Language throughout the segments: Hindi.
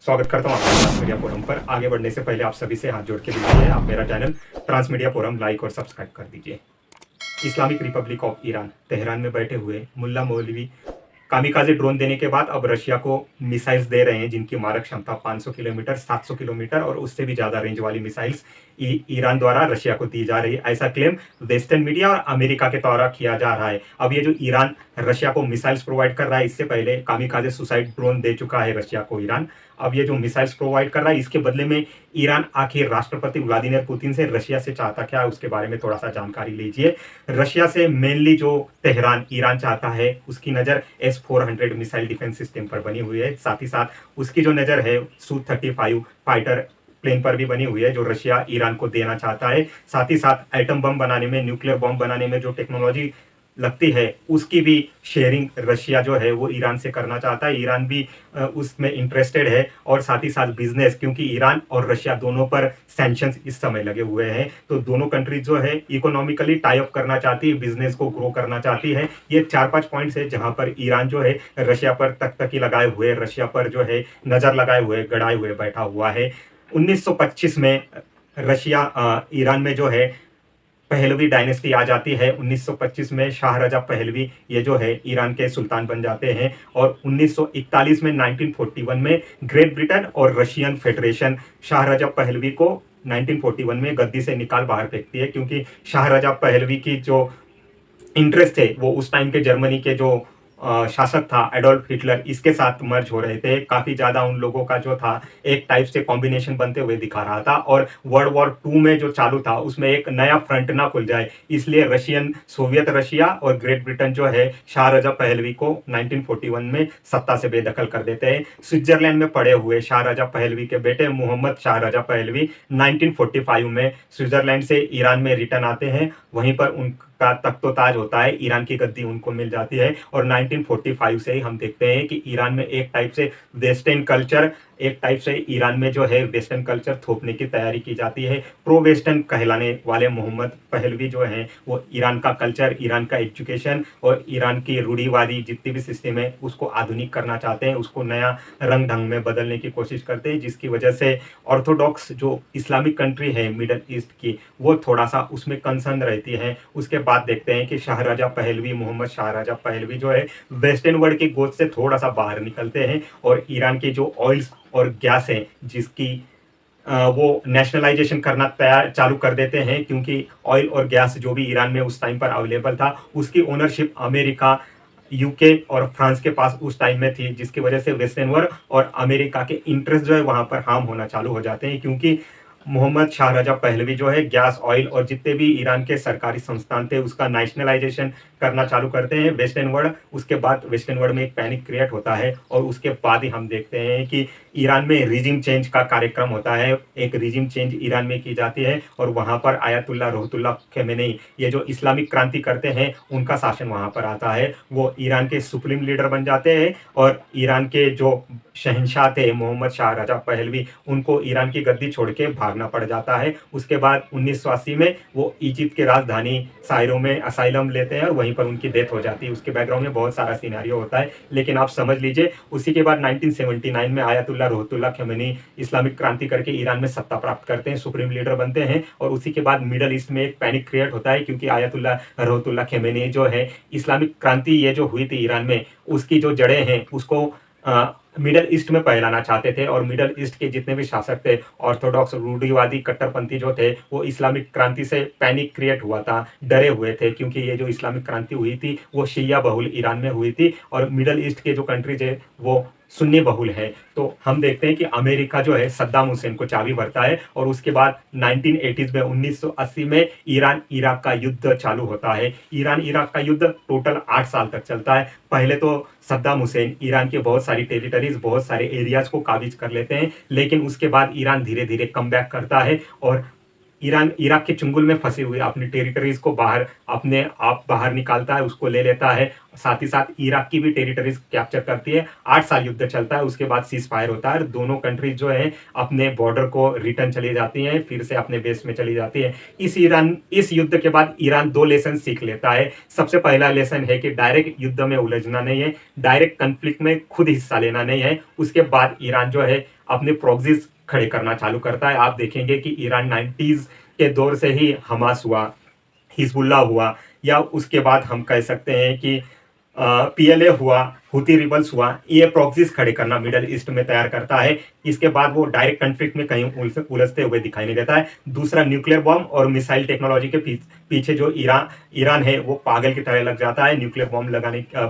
स्वागत करता हूँ आपका ट्रांस मीडिया फोरम पर। आगे बढ़ने से पहले आप सभी से हाथ जोड़ के विनती है, आप मेरा channel Trans Media Forum like और सब्सक्राइब कर दीजिए। Islamic Republic of Iran Tehran में बैठे हुए मुल्ला मौलवी कामिकाजे ड्रोन देने के बाद अब रशिया को मिसाइल्स दे रहे हैं जिनकी मारक क्षमता 500 किलोमीटर, 700 किलोमीटर और उससे भी ज़्यादा रेंज वाली मिसाइल्स ईरान द्वारा रशिया को दी जा रही है। ऐसा क्लेम वेस्टर्न मीडिया और अमेरिका के द्वारा किया जा रहा है। अब ये जो ईरान रशिया को मिसाइल्स प्रोवाइड कर रहा है, इससे पहले कामिकाजे सुसाइड ड्रोन दे चुका है रशिया को ईरान। अब ये जो मिसाइल्स प्रोवाइड कर रहा है, इसके बदले में ईरान आखिर राष्ट्रपति व्लादिमीर पुतिन से रशिया से चाहता क्या है, उसके बारे में थोड़ा सा जानकारी लीजिए। रशिया से मेनली जो तेहरान ईरान चाहता है, उसकी नज़र S-400 मिसाइल डिफेंस सिस्टम पर बनी हुई है। साथ ही साथ उसकी जो नज़र है Su-35 फाइटर प्लेन पर भी बनी हुई है, जो रशिया ईरान को देना चाहता है। साथ ही साथ एटम बम बनाने में, न्यूक्लियर बम बनाने में जो टेक्नोलॉजी लगती है, उसकी भी शेयरिंग रशिया जो है वो ईरान से करना चाहता है। ईरान भी उसमें इंटरेस्टेड है। और साथ ही साथ बिजनेस, क्योंकि ईरान और रशिया दोनों पर सैंक्शंस इस समय लगे हुए हैं, तो दोनों कंट्रीज जो है इकोनॉमिकली टाई अप करना चाहती है, बिजनेस को ग्रो करना चाहती है। ये 4-5 पॉइंट्स है जहां पर ईरान जो है रशिया पर तकतकी लगाए हुए, रशिया पर जो है नजर लगाए हुए, गड़ाए हुए बैठा हुआ है। 1925 में रशिया ईरान में जो है पहलवी डायनेस्टी आ जाती है। 1925 में शाहरजा पहलवी ये जो है ईरान के सुल्तान बन जाते हैं। और 1941 में 1941 में ग्रेट ब्रिटेन और रशियन फेडरेशन शाहरजा पहलवी को 1941 में गद्दी से निकाल बाहर फेंकती है, क्योंकि शाहरजा पहलवी की जो इंटरेस्ट थे वो उस टाइम के जर्मनी के जो शासक था एडोल्फ हिटलर, इसके साथ मर्ज हो रहे थे। काफी ज्यादा उन लोगों का जो था एक टाइप से कॉम्बिनेशन बनते हुए दिखा रहा था, और वर्ल्ड वॉर 2 में जो चालू था उसमें एक नया फ्रंट ना खुल जाए, इसलिए रशियन सोवियत रशिया और ग्रेट ब्रिटेन जो है शाहरजा पहलवी को 1941 में सत्ता से बेदखल कर देते हैं। स्विट्जरलैंड में पड़े हुए शाहरजा पहलवी के बेटे मोहम्मद शाहरजा पहलवी 1945 में स्विट्जरलैंड से ईरान में रिटर्न आते हैं। वहीं पर उनका तख्तोताज होता है, ईरान की गद्दी उनको मिल जाती है। और 1945 से ही हम देखते हैं कि ईरान में एक टाइप से वेस्टर्न कल्चर, एक टाइप से ईरान में जो है वेस्टर्न कल्चर थोपने की तैयारी की जाती है। प्रो वेस्टर्न कहलाने वाले मोहम्मद पहलवी जो हैं वो ईरान का कल्चर, ईरान का एजुकेशन और ईरान की रूढ़िवादी जितनी भी सिस्टम है उसको आधुनिक करना चाहते हैं, उसको नया रंग ढंग में बदलने की कोशिश करते हैं, जिसकी वजह से ऑर्थोडॉक्स जो इस्लामिक कंट्री है मिडल ईस्ट की, वो थोड़ा सा उसमें कंसर्न रहती है। उसके बाद देखते हैं कि शाहरजा पहलवी, मोहम्मद शाहरजा पहलवी जो है वेस्टर्न वर्ल्ड की गोद से थोड़ा सा बाहर निकलते हैं और ईरान के जो ऑयल्स और गैस है जिसकी वो नेशनलाइजेशन करना तैयार चालू कर देते हैं, क्योंकि ऑयल और गैस जो भी ईरान में उस टाइम पर अवेलेबल था उसकी ओनरशिप अमेरिका, यूके और फ्रांस के पास उस टाइम में थी, जिसकी वजह से वेस्टर्न वर्ल्ड और अमेरिका के इंटरेस्ट जो है वहां पर हार्म होना चालू हो जाते हैं। क्योंकि मोहम्मद शाहरजा पहलवी जो है गैस, ऑयल और जितने भी ईरान के सरकारी संस्थान थे उसका नेशनलाइजेशन करना चालू करते हैं वेस्टर्न वर्ल्ड। उसके बाद वेस्टर्न वर्ल्ड में एक पैनिक क्रिएट होता है और उसके बाद ही हम देखते हैं कि ईरान में रिजिम चेंज का कार्यक्रम होता है। एक रिजिम चेंज ईरान में की जाती है और वहां पर आयतुल्ला रूहुल्लाह खमेनी, ये जो इस्लामिक क्रांति करते हैं, उनका शासन वहां पर आता है। वो ईरान के सुप्रीम लीडर बन जाते हैं और ईरान के जो शहंशाह थे मोहम्मद शाहरजा पहलवी, उनको ईरान की गद्दी छोड़ के भागना पड़ जाता है। उसके बाद 1980 में वो इजिप्ट के राजधानी कायरो में असाइलम लेते हैं और वहीं पर उनकी डेथ हो जाती है। उसके बैकग्राउंड में बहुत सारा सिनेरियो होता है, लेकिन आप समझ लीजिए उसी के बाद 1979 में आयतुल्ला रूहुल्लाह खमेनी इस्लामिक क्रांति करके ईरान में सत्ता प्राप्त करते हैं, सुप्रीम लीडर बनते हैं। और उसी के बाद मिडल ईस्ट में एक पैनिक क्रिएट होता है, क्योंकि आयतुल्ला रूहुल्लाह खमेनी जो है इस्लामिक क्रांति ये जो हुई थी ईरान में, उसकी जो जड़ें हैं उसको मिडल ईस्ट में फैलाना चाहते थे। और मिडल ईस्ट के जितने भी शासक थे, ऑर्थोडॉक्स रूढ़िवादी कट्टरपंथी जो थे, वो इस्लामिक क्रांति से पैनिक क्रिएट हुआ था, डरे हुए थे, क्योंकि ये जो इस्लामिक क्रांति हुई थी वो शिया बहुल ईरान में हुई थी और मिडल ईस्ट के जो कंट्रीज है वो सुन्नी बहुल है। तो हम देखते हैं कि अमेरिका जो है सद्दाम हुसैन को चाबी भरता है और उसके बाद 1980s में 1980 में ईरान इराक का युद्ध चालू होता है। ईरान इराक का युद्ध टोटल 8 साल तक चलता है। पहले तो सद्दाम हुसैन ईरान के बहुत सारी टेरिटरीज, बहुत सारे एरियाज को काबिज कर लेते हैं, लेकिन उसके बाद ईरान धीरे धीरे कम बैक करता है और ईरान इराक के चुंगल में फंसे हुए अपनी टेरिटरीज को बाहर अपने आप बाहर निकालता है, उसको ले लेता है। साथ ही साथ इराक की भी टेरिटरीज कैप्चर करती है। 8 साल युद्ध चलता है, उसके बाद सीज फायर होता है, दोनों कंट्रीज जो है अपने बॉर्डर को रिटर्न चली जाती हैं, फिर से अपने बेस में चली जाती है। इस युद्ध के बाद ईरान 2 लेसन सीख लेता है। सबसे पहला लेसन है कि डायरेक्ट युद्ध में उलझना नहीं है, डायरेक्ट कन्फ्लिक्ट में खुद हिस्सा लेना नहीं है। उसके बाद ईरान जो है अपने प्रॉक्सीज खड़े करना चालू करता है। आप देखेंगे कि ईरान 90s के दौर से ही हमास हुआ, हिजबुल्लाह हुआ, या उसके बाद हम कह सकते हैं कि पीएलए हुआ, हुती रिबल्स हुआ, ये प्रॉक्सीज खड़े करना मिडल ईस्ट में तैयार करता है। इसके बाद वो डायरेक्ट कन्फ्लिक्ट में कहीं उलझते हुए दिखाई नहीं देता है। दूसरा, न्यूक्लियर बॉम्ब और मिसाइल टेक्नोलॉजी के पीछे जो ईरान है वो पागल की तरह लग जाता है, न्यूक्लियर बॉम्ब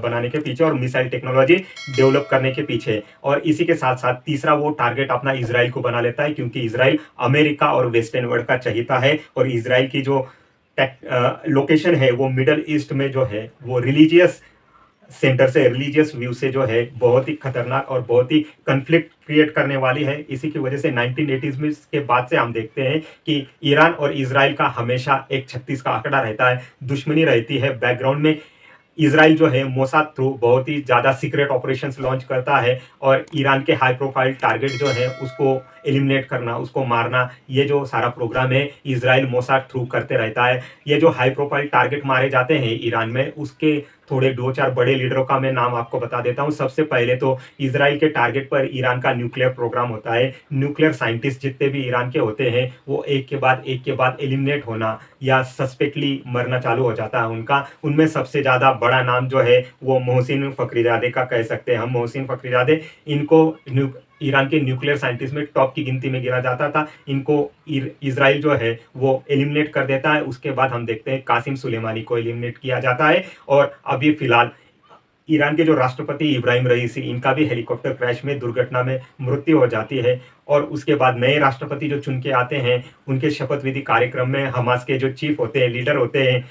बनाने के पीछे और मिसाइल टेक्नोलॉजी डेवलप करने के पीछे। और इसी के साथ साथ तीसरा वो टारगेट अपना इसराइल को बना लेता है, क्योंकि इसराइल अमेरिका और वेस्टर्न वर्ल्ड का चहीता है, और इसराइल की जो लोकेशन है वो मिडल ईस्ट में जो है वो रिलीजियस सेंटर से, रिलीजियस व्यू से जो है बहुत ही खतरनाक और बहुत ही कंफ्लिक्ट क्रिएट करने वाली है। इसी की वजह से 1980s में के बाद से हम देखते हैं कि ईरान और इजराइल का हमेशा एक 36 का आंकड़ा रहता है, दुश्मनी रहती है। बैकग्राउंड में इसराइल जो है मोसाद थ्रू बहुत ही ज़्यादा सीक्रेट ऑपरेशंस लॉन्च करता है, और ईरान के हाई प्रोफाइल टारगेट जो है उसको एलिमिनेट करना, उसको मारना, ये जो सारा प्रोग्राम है इसराइल मोसाद थ्रू करते रहता है। ये जो हाई प्रोफाइल टारगेट मारे जाते हैं ईरान में, उसके थोड़े 2-4 बड़े लीडरों का मैं नाम आपको बता देता हूँ। सबसे पहले तो इसराइल के टारगेट पर ईरान का न्यूक्लियर प्रोग्राम होता है। न्यूक्लियर साइंटिस्ट जितने भी ईरान के होते हैं वो एक के बाद एलिमिनेट होना या सस्पेक्टली मरना चालू हो जाता है उनका। उनमें सबसे ज़्यादा बड़ा नाम जो है वो मोहसिन फखरीजादे का कह सकते हैं हम। मोहसिन फखरीजादे, इनको ईरान के न्यूक्लियर साइंटिस्ट में टॉप की गिनती में गिना जाता था। इनको इसराइल जो है वो एलिमिनेट कर देता है। उसके बाद हम देखते हैं कासिम सुलेमानी को एलिमिनेट किया जाता है। और अभी फिलहाल ईरान के जो राष्ट्रपति इब्राहिम रईसी, इनका भी हेलीकॉप्टर क्रैश में दुर्घटना में मृत्यु हो जाती है। और उसके बाद नए राष्ट्रपति जो चुन के आते हैं, उनके शपथ विधि कार्यक्रम में हमास के जो चीफ होते हैं, लीडर होते हैं,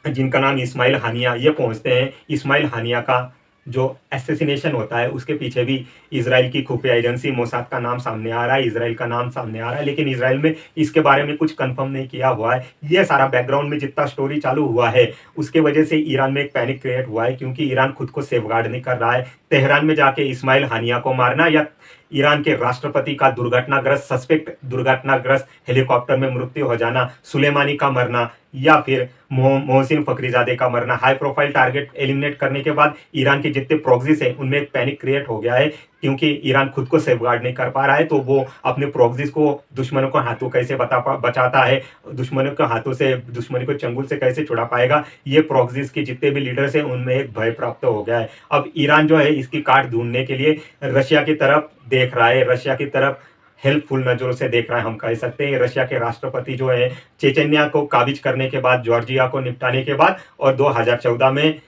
जिनका नाम इस्माइल हानिया, ये पहुंचते हैं। इस्माइल हानिया का जो एसेसिनेशन होता है उसके पीछे भी इसराइल की खुफिया एजेंसी मोसाद का नाम सामने आ रहा है, इसराइल का नाम सामने आ रहा है, लेकिन इसराइल में इसके बारे में कुछ कंफर्म नहीं किया हुआ है। ये सारा बैकग्राउंड में जितना स्टोरी चालू हुआ है उसके वजह से ईरान में एक पैनिक क्रिएट हुआ है, क्योंकि ईरान खुद को सेफगार्ड नहीं कर रहा है। तेहरान में जाके इस्माइल हानिया को मारना, या ईरान के राष्ट्रपति का सस्पेक्ट दुर्घटनाग्रस्त हेलीकॉप्टर में मृत्यु हो जाना, सुलेमानी का मरना, या फिर मोहसिन फखरीजादे का मरना, हाई प्रोफाइल टारगेट एलिमिनेट करने के बाद ईरान के जितने प्रॉक्सीज हैं उनमें एक पैनिक क्रिएट हो गया है, क्योंकि ईरान खुद को सेफगार्ड नहीं कर पा रहा है। तो वो अपने प्रॉक्सीज को दुश्मनों के हाथों कैसे बचाता है, दुश्मनों के हाथों से, दुश्मनी को चंगुल से कैसे छुड़ा पाएगा, ये प्रॉक्सीज के जितने भी लीडर्स हैं उनमें एक भय प्राप्त हो गया है। अब ईरान जो है इसकी काट ढूंढने के लिए रशिया की तरफ देख रहा है, रशिया की तरफ हेल्पफुल नजरों से देख रहा है, हम कह सकते हैं। रशिया के राष्ट्रपति जो है चेचन्या को काबिज करने के बाद, जॉर्जिया को निपटाने के बाद, और 2014 में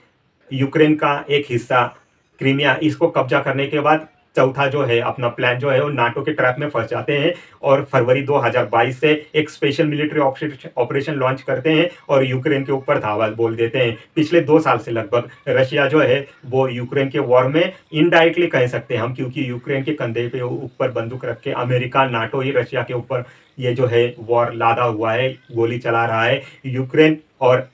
यूक्रेन का एक हिस्सा क्रीमिया, इसको कब्जा करने के बाद चौथा जो है अपना प्लान जो है वो नाटो के ट्रैप में फंस जाते हैं, और फरवरी 2022 से एक स्पेशल मिलिट्री ऑपरेशन लॉन्च करते हैं और यूक्रेन के ऊपर धावा बोल देते हैं। पिछले 2 साल से लगभग रशिया जो है वो यूक्रेन के वॉर में इनडायरेक्टली कह सकते हैं हम, क्योंकि यूक्रेन के कंधे पे ऊपर बंदूक रख के अमेरिका, नाटो ही रशिया के ऊपर ये जो है वॉर लादा हुआ है, गोली चला रहा है। यूक्रेन और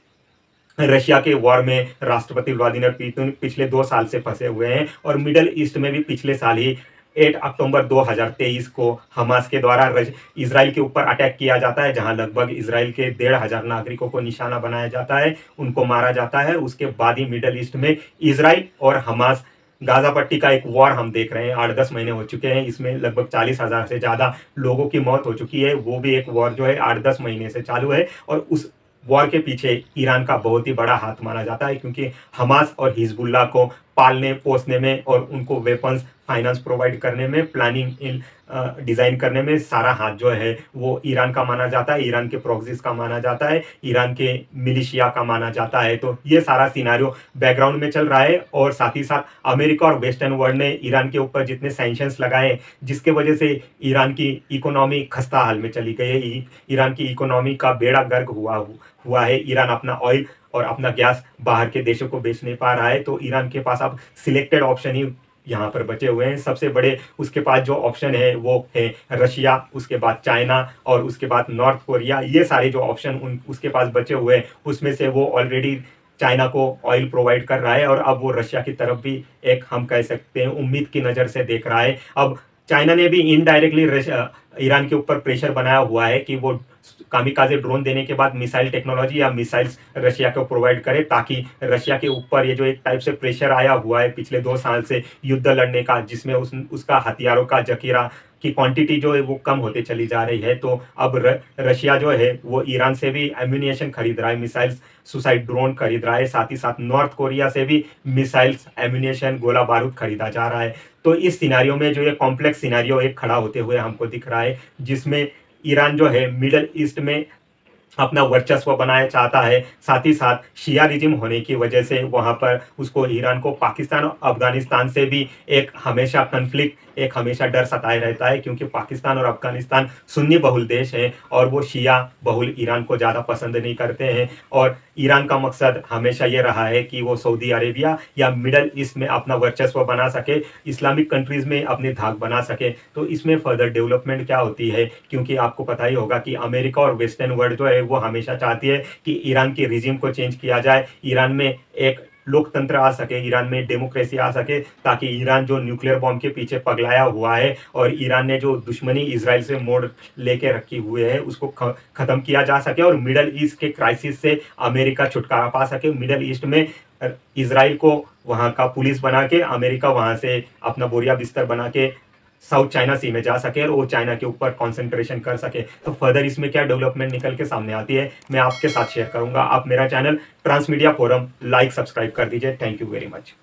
रशिया के वॉर में राष्ट्रपति व्लादिमीर पुतिन पिछले 2 साल से फंसे हुए हैं, और मिडल ईस्ट में भी पिछले साल ही 8 अक्टूबर 2023 को हमास के द्वारा इसराइल के ऊपर अटैक किया जाता है, जहां लगभग इसराइल के 1,500 नागरिकों को निशाना बनाया जाता है, उनको मारा जाता है। उसके बाद ही मिडल ईस्ट में इसराइल और हमास गाजा पट्टी का एक वॉर हम देख रहे हैं। 8-10 महीने हो चुके हैं, इसमें लगभग 40,000 से ज़्यादा लोगों की मौत हो चुकी है। वो भी एक वॉर जो है 8-10 महीने से चालू है, और उस वॉर के पीछे ईरान का बहुत ही बड़ा हाथ माना जाता है, क्योंकि हमास और हिजबुल्लाह को पालने पोसने में और उनको वेपन्स फाइनेंस प्रोवाइड करने में, प्लानिंग डिज़ाइन करने में सारा हाथ जो है वो ईरान का माना जाता है, ईरान के प्रॉक्सीज का माना जाता है, ईरान के मिलिशिया का माना जाता है। तो ये सारा सिनारियो बैकग्राउंड में चल रहा है, और साथ ही साथ अमेरिका और वेस्टर्न वर्ल्ड ने ईरान के ऊपर जितने सैंक्शंस लगाए, जिसके वजह से ईरान की इकोनॉमी खस्ता हाल में चली गई है, ईरान की इकोनॉमी का बेड़ा गर्क हुआ है। ईरान अपना ऑयल और अपना गैस बाहर के देशों को बेच नहीं पा रहा है, तो ईरान के पास अब सिलेक्टेड ऑप्शन ही यहाँ पर बचे हुए हैं। सबसे बड़े उसके पास जो ऑप्शन है वो है रशिया, उसके बाद चाइना और उसके बाद नॉर्थ कोरिया। ये सारे जो ऑप्शन उसके पास बचे हुए हैं उसमें से वो ऑलरेडी चाइना को ऑयल प्रोवाइड कर रहा है और अब वो रशिया की तरफ भी एक हम कह सकते हैं उम्मीद की नज़र से देख रहा है। अब चाइना ने भी इनडायरेक्टली ईरान के ऊपर प्रेशर बनाया हुआ है कि वो कामिकाजे ड्रोन देने के बाद मिसाइल टेक्नोलॉजी या मिसाइल्स रशिया को प्रोवाइड करे, ताकि रशिया के ऊपर ये जो एक टाइप से प्रेशर आया हुआ है पिछले 2 साल से युद्ध लड़ने का, जिसमें उसका हथियारों का जखीरा की क्वांटिटी जो है वो कम होते चली जा रही है। तो अब रशिया जो है वो ईरान से भी एम्यूनिशन खरीद रहा है, मिसाइल्स सुसाइड ड्रोन खरीद रहा है, साथ ही साथ नॉर्थ कोरिया से भी मिसाइल्स एम्यूनिशन गोला बारूद खरीदा जा रहा है। तो इस सिनारियो में जो ये कॉम्प्लेक्स सिनारियो एक खड़ा होते हुए हमको दिख रहा है, जिसमें ईरान जो है मिडल ईस्ट में अपना वर्चस्व बनाया चाहता है। साथ ही साथ शिया रिजिम होने की वजह से वहाँ पर उसको ईरान को पाकिस्तान और अफगानिस्तान से भी एक हमेशा कन्फ्लिक्ट, एक हमेशा डर सताए रहता है, क्योंकि पाकिस्तान और अफगानिस्तान सुन्नी बहुल देश हैं और वो शिया बहुल ईरान को ज़्यादा पसंद नहीं करते हैं। और ईरान का मकसद हमेशा ये रहा है कि वो सऊदी अरेबिया या मिडल ईस्ट में अपना वर्चस्व बना सके, इस्लामिक कंट्रीज़ में अपनी धाक बना सके। तो इसमें फर्दर डेवलपमेंट क्या होती है, क्योंकि आपको पता ही होगा कि अमेरिका और वेस्टर्न वर्ल्ड जो है वो हमेशा चाहती है कि ईरान की रिजिम को चेंज किया जाए, ईरान में एक लोकतंत्र आ सके, ईरान में डेमोक्रेसी आ सके, ताकि ईरान जो न्यूक्लियर बॉम्ब के पीछे पगलाया हुआ है और ईरान ने जो दुश्मनी इजराइल से मोड़ लेके रखी हुई है उसको खत्म किया जा सके और मिडल ईस्ट के क्राइसिस से अमेरिका छुटकारा पा सके। मिडल ईस्ट में इजराइल को वहाँ का पुलिस बना के अमेरिका वहाँ से अपना बोरिया बिस्तर बना के साउथ चाइना सी में जा सके और वो चाइना के ऊपर कंसंट्रेशन कर सके। तो फर्दर इसमें क्या डेवलपमेंट निकल के सामने आती है मैं आपके साथ शेयर करूंगा। आप मेरा channel transmedia forum like subscribe कर दीजिए। Thank you very much.